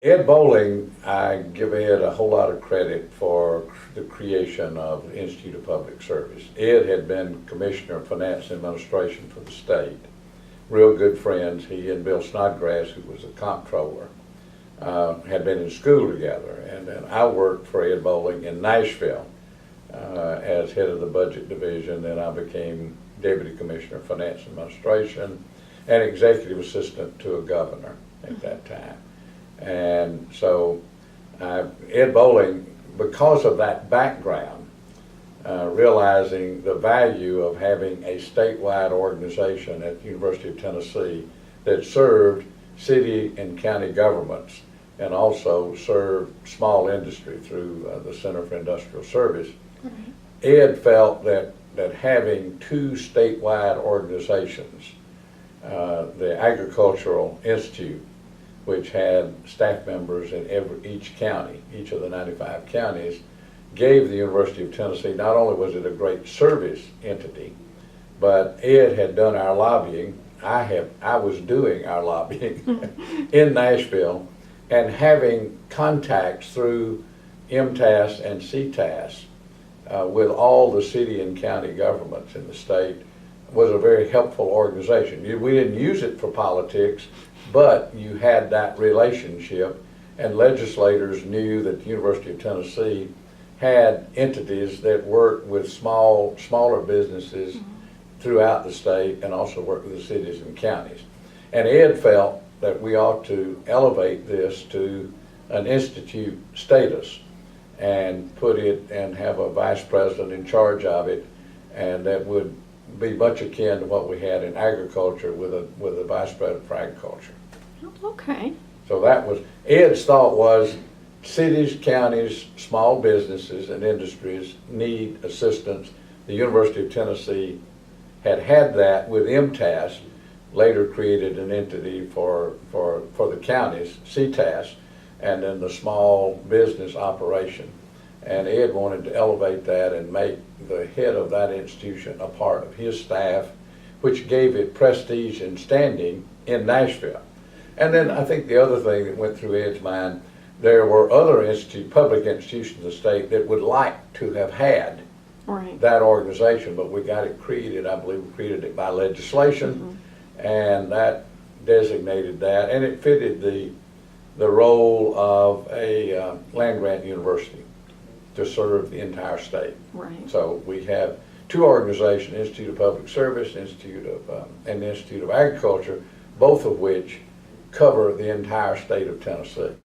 Ed Boling, I give Ed a whole lot of credit for the creation of the Institute of Public Service. Ed had been Commissioner of Finance and Administration for the state. Real good friends. He and Bill Snodgrass, who was a comptroller, had been in school together. And then I worked for Ed Boling in Nashville as head of the budget division. Then I became Deputy Commissioner of Finance and Administration and executive assistant to a governor at that time. And so Ed Boling, because of that background, realizing the value of having a statewide organization at the University of Tennessee that served city and county governments and also served small industry through the Center for Industrial Service, Ed felt that having two statewide organizations, the Agricultural Institute, which had staff members in each county, each of the 95 counties, gave the University of Tennessee, not only was it a great service entity, but Ed had done our lobbying. I was doing our lobbying in Nashville and having contacts through MTAS and CTAS with all the city and county governments in the state was a very helpful organization. We didn't use it for politics, but you had that relationship, and legislators knew that the University of Tennessee had entities that worked with smaller businesses throughout the state and also worked with the cities and counties. And Ed felt that we ought to elevate this to an institute status and put it and have a vice president in charge of it, and that would be much akin to what we had in agriculture with a vice president for agriculture. Okay. So that was, Ed's thought was cities, counties, small businesses and industries need assistance. The University of Tennessee had that with MTAS, later created an entity for the counties, CTAS, and then the small business operation. And Ed wanted to elevate that and make the head of that institution a part of his staff, which gave it prestige and standing in Nashville. And then I think the other thing that went through Ed's mind, there were other public institutions in the state that would like to have had that organization, but we got it created, I believe we created it by legislation, and that designated that, and it fitted the role of a land-grant university to serve the entire state. Right. So we have two organizations, Institute of Public Service, and the Institute of Agriculture, both of which cover the entire state of Tennessee.